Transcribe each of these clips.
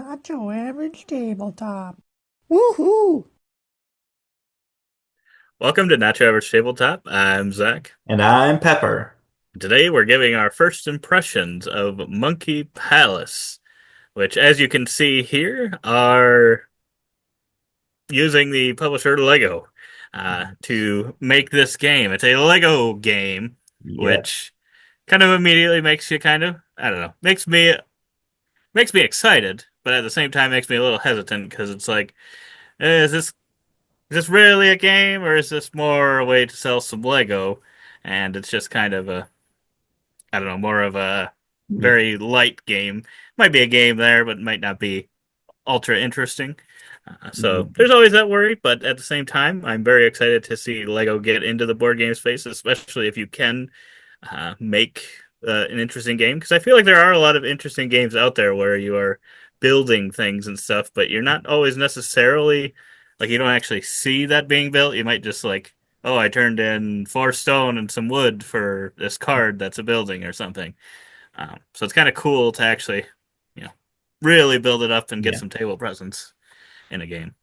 Nacho Average Tabletop. Woohoo! Welcome to Nacho Average Tabletop. I'm Zach. And I'm Pepper. Today we're giving our first impressions of Monkey Palace, which, as you can see here, are using the publisher Lego to make this game. It's a Lego game, Yeah, which kind of immediately makes you I don't know, makes me excited, but at the same time makes me a little hesitant because it's like, is this really a game or is this more a way to sell some Lego? And it's just kind of a I don't know, more of a very light game. Might be a game there, but might not be ultra interesting. So Mhm. there's always that worry, but at the same time, I'm very excited to see Lego get into the board game space, especially if you can make an interesting game. Because I feel like there are a lot of interesting games out there where you are building things and stuff, but you're not always necessarily like you don't actually see that being built. You might just like, oh, I turned in 4 stone and some wood for this card that's a building or something. So it's kind of cool to actually, you know, really build it up and get Yeah. some table presence in a game.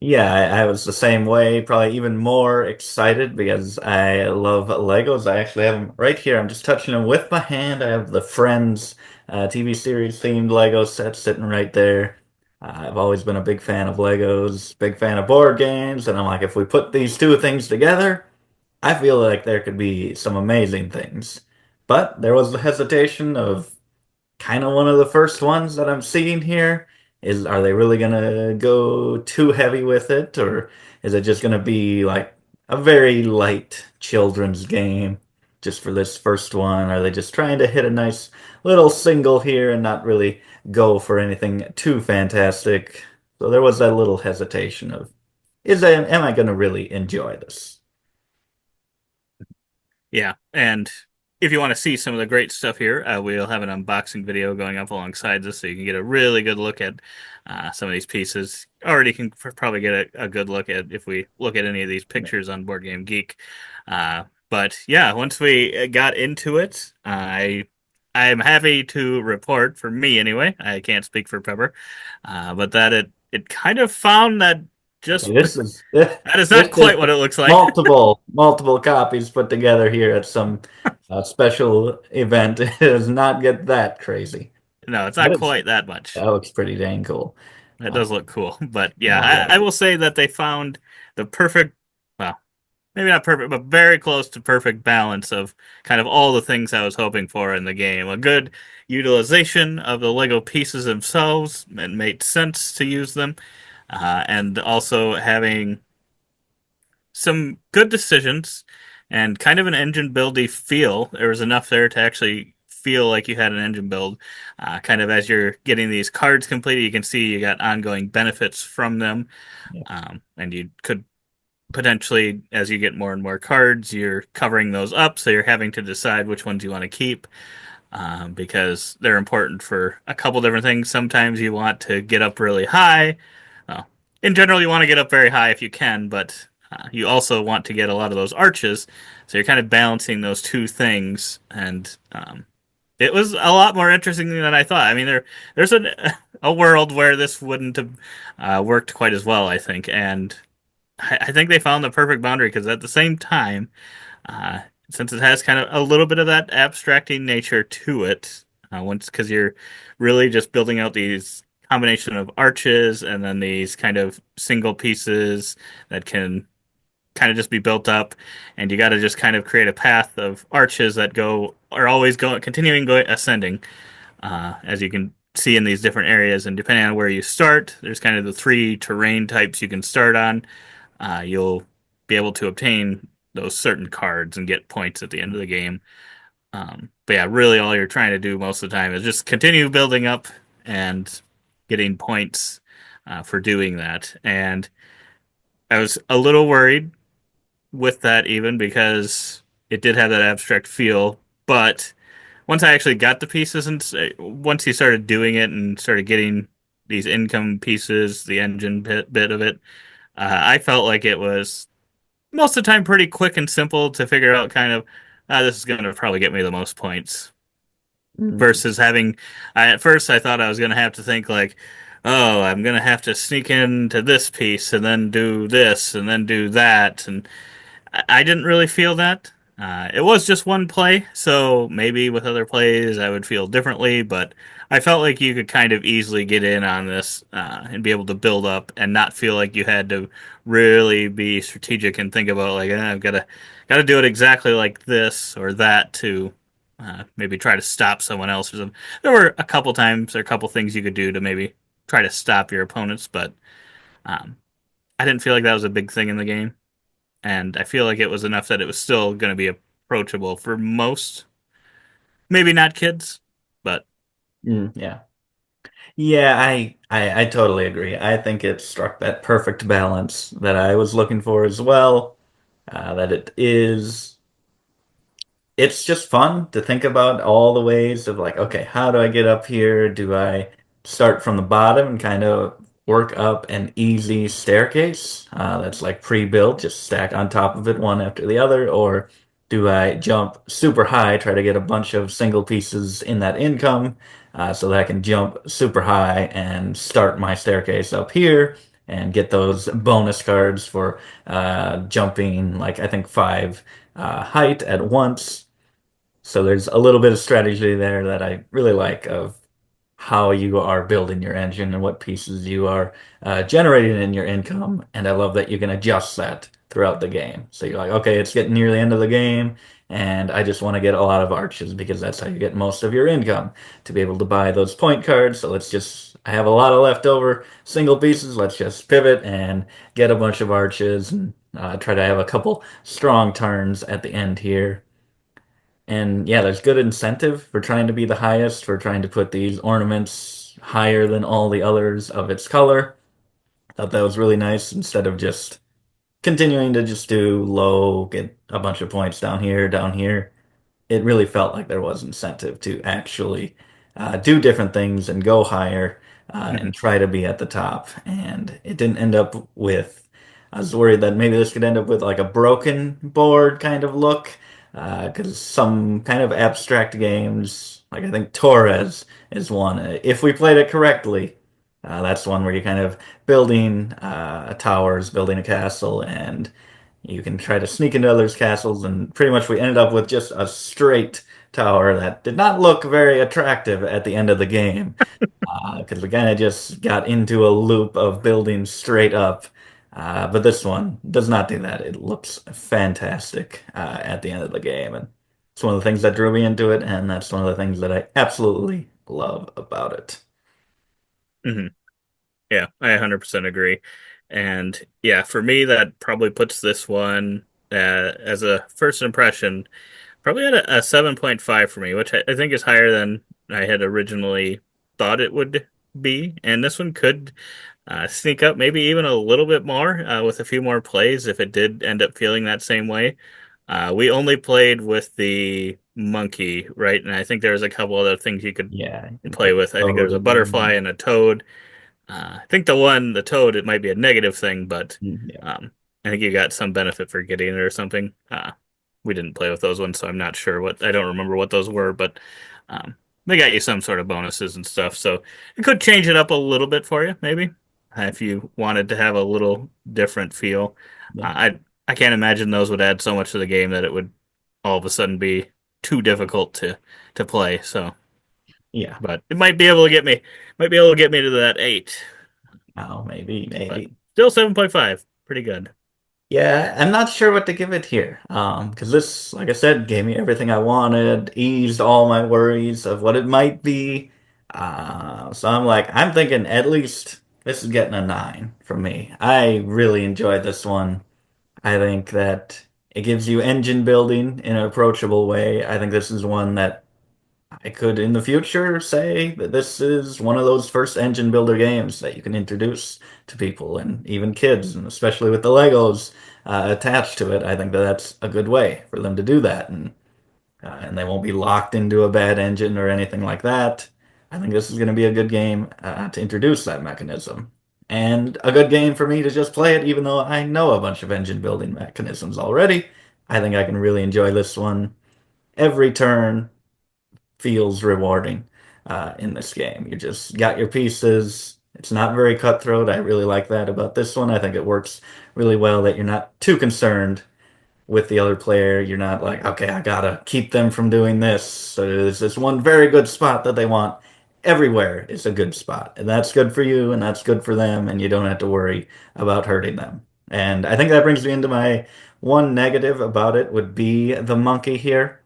Yeah, I was the same way, probably even more excited because I love Legos. I actually have them right here. I'm just touching them with my hand. I have the Friends TV series themed Lego set sitting right there. I've always been a big fan of Legos, big fan of board games, and I'm like, if we put these two things together, I feel like there could be some amazing things. But there was the hesitation of kind of one of the first ones that I'm seeing here. Are they really gonna go too heavy with it, or is it just gonna be like a very light children's game just for this first one? Are they just trying to hit a nice little single here and not really go for anything too fantastic? So there was that little hesitation of, am I gonna really enjoy this? Yeah, and if you want to see some of the great stuff here, we'll have an unboxing video going up alongside this, so you can get a really good look at some of these pieces. Already can probably get a good look at if we look at any of these pictures on Board Game Geek. But yeah, once we got into it, I'm happy to report, for me anyway, I can't speak for Pepper, but that it kind of found that just Okay, this is that is this not is quite what it looks like. multiple copies put together here at some special event. It does not get that crazy. No, it's That not is quite that much. that looks pretty dang cool. It Uh, does look cool. But I yeah, I like will it. say that they found the perfect, well, maybe not perfect, but very close to perfect balance of kind of all the things I was hoping for in the game. A good utilization of the Lego pieces themselves. It made sense to use them. And also having some good decisions and kind of an engine buildy feel. There was enough there to actually feel like you had an engine build. Kind of as you're getting these cards completed, you can see you got ongoing benefits from them, Yeah. and you could potentially, as you get more and more cards, you're covering those up, so you're having to decide which ones you want to keep. Because they're important for a couple different things. Sometimes you want to get up really high. Well, in general, you want to get up very high if you can, but you also want to get a lot of those arches. So you're kind of balancing those two things, and it was a lot more interesting than I thought. I mean, there's a world where this wouldn't have worked quite as well, I think, and I think they found the perfect boundary because at the same time, uh, since it has kind of a little bit of that abstracting nature to it, once because you're really just building out these combination of arches and then these kind of single pieces that can kind of just be built up, and you got to just kind of create a path of arches that go are always going continuing going ascending, as you can see in these different areas. And depending on where you start, there's kind of the three terrain types you can start on. You'll be able to obtain those certain cards and get points at the end of the game. But yeah, really all you're trying to do most of the time is just continue building up and getting points for doing that. And I was a little worried with that even because it did have that abstract feel. But once I actually got the pieces and once you started doing it and started getting these income pieces, the engine bit of it, I felt like it was most of the time pretty quick and simple to figure out kind of this is going to probably get me the most points Mm. versus having at first I thought I was going to have to think like, oh, I'm gonna have to sneak into this piece and then do this and then do that, and I didn't really feel that. It was just one play, so maybe with other plays I would feel differently, but I felt like you could kind of easily get in on this and be able to build up and not feel like you had to really be strategic and think about like I've got to do it exactly like this or that to maybe try to stop someone else or something. There were a couple times or a couple things you could do to maybe try to stop your opponents, but um, I didn't feel like that was a big thing in the game, and I feel like it was enough that it was still going to be approachable for most, maybe not kids, but Yeah. Yeah, I totally agree. I think it struck that perfect balance that I was looking for as well. That it's just fun to think about all the ways of like, okay, how do I get up here? Do I start from the bottom and kind of work up an easy staircase that's like pre-built, just stack on top of it one after the other? Or do I jump super high, try to get a bunch of single pieces in that income so that I can jump super high and start my staircase up here and get those bonus cards for jumping like I think five height at once. So there's a little bit of strategy there that I really like of how you are building your engine and what pieces you are generating in your income. And I love that you can adjust that throughout the game. So you're like, okay, it's getting near the end of the game, and I just want to get a lot of arches because that's how you get most of your income to be able to buy those point cards. So I have a lot of leftover single pieces. Let's just pivot and get a bunch of arches and try to have a couple strong turns at the end here. And yeah, there's good incentive for trying to be the highest, for trying to put these ornaments higher than all the others of its color. Thought that was really nice instead of just continuing to just do low, get a bunch of points down here, down here. It really felt like there was incentive to actually do different things and go higher mhm. and try to be at the top. And it didn't end up with, I was worried that maybe this could end up with like a broken board kind of look. Because some kind of abstract games, like I think Torres is one. If we played it correctly, that's one where you're kind of building towers, building a castle, and you can try to sneak into others' castles, and pretty much we ended up with just a straight tower that did not look very attractive at the end of the game. Because we kind of just got into a loop of building straight up. But this one does not do that. It looks fantastic at the end of the game. And it's one of the things that drew me into it, and that's one of the things that I absolutely love about it. Mhm. Yeah, I 100% agree. And yeah, for me, that probably puts this one as a first impression, probably at a 7.5 for me, which I think is higher than I had originally thought it would be. And this one could sneak up maybe even a little bit more with a few more plays if it did end up feeling that same way. We only played with the monkey, right? And I think there was a couple other things you could Yeah, play like with. I think there was a Toad butterfly and and a toad. I think the toad, it might be a negative thing, but yeah, I think you got some benefit for getting it or something. We didn't play with those ones, so I'm not sure I don't remember what those were, but um, they got you some sort of bonuses and stuff. So it could change it up a little bit for you, maybe, if you wanted to have a little different feel. yeah, I can't imagine those would add so much to the game that it would all of a sudden be too difficult to play. So, yeah. but it might be able to get me to that 8. Oh, maybe, But maybe. still 7.5. Pretty good. Yeah, I'm not sure what to give it here. Because this, like I said, gave me everything I wanted, eased all my worries of what it might be. So I'm thinking at least this is getting a 9 from me. I really enjoyed this one. I think that it gives you engine building in an approachable way. I think this is one that I could in the future say that this is one of those first engine builder games that you can introduce to people and even kids, and especially with the Legos attached to it. I think that that's a good way for them to do that, and they won't be locked into a bad engine or anything like that. I think this is going to be a good game to introduce that mechanism. And a good game for me to just play it, even though I know a bunch of engine building mechanisms already. I think I can really enjoy this one. Every turn feels rewarding in this game. You just got your pieces. It's not very cutthroat. I really like that about this one. I think it works really well that you're not too concerned with the other player. You're not like, okay, I gotta keep them from doing this. So there's this one very good spot that they want. Everywhere is a good spot, and that's good for you, and that's good for them, and you don't have to worry about hurting them. And I think that brings me into my one negative about it would be the monkey here.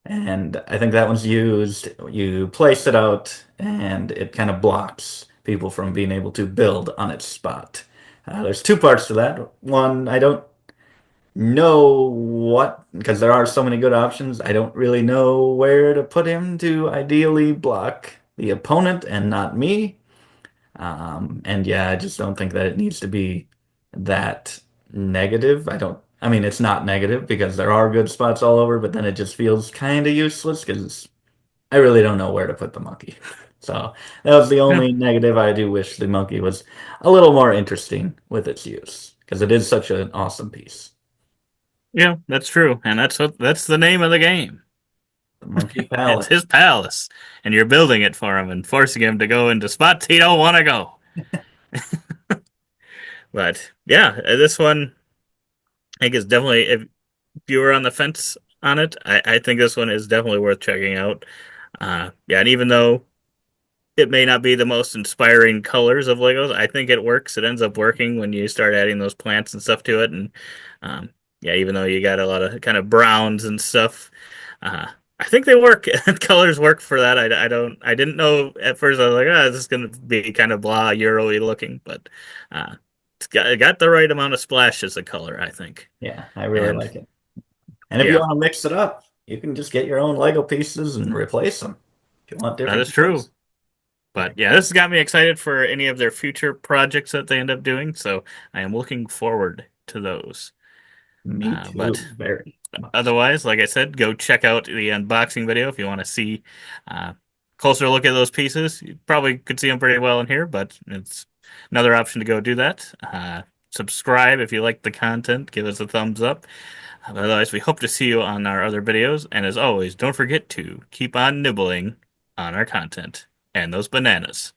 And I think that one's used. You place it out, and it kind of blocks people from being able to build on its spot. There's two parts to that. One, I don't know what, because there are so many good options. I don't really know where to put him to ideally block the opponent and not me. And yeah, I just don't think that it needs to be that negative. I mean, it's not negative because there are good spots all over, but then it just feels kind of useless because I really don't know where to put the monkey. So that was the Yeah, only negative. I do wish the monkey was a little more interesting with its use because it is such an awesome piece. yeah, that's true, and that's the name of the game. The Monkey It's Palace. his palace, and you're building it for him and forcing him to go into spots he don't want to go. But yeah, this one I think is definitely if you were on the fence on it, I think this one is definitely worth checking out. Yeah, and even though it may not be the most inspiring colors of Legos, I think it works. It ends up working when you start adding those plants and stuff to it, and um, yeah, even though you got a lot of kind of browns and stuff, uh, I think they work. Colors work for that. I didn't know at first. I was like, this is gonna be kind of blah Euro-y looking, but uh, it got the right amount of splash as a color, I think. Yeah, I really And like it. And if you yeah, want to mix it up, you can just get your own Lego pieces and replace them if you want that different is true. colors. But yeah, this has got me excited for any of their future projects that they end up doing. So I am looking forward to those. Me But too, very much. otherwise, like I said, go check out the unboxing video if you want to see uh, closer look at those pieces. You probably could see them pretty well in here, but it's another option to go do that. Subscribe if you like the content. Give us a thumbs up. Otherwise, we hope to see you on our other videos. And as always, don't forget to keep on nibbling on our content and those bananas.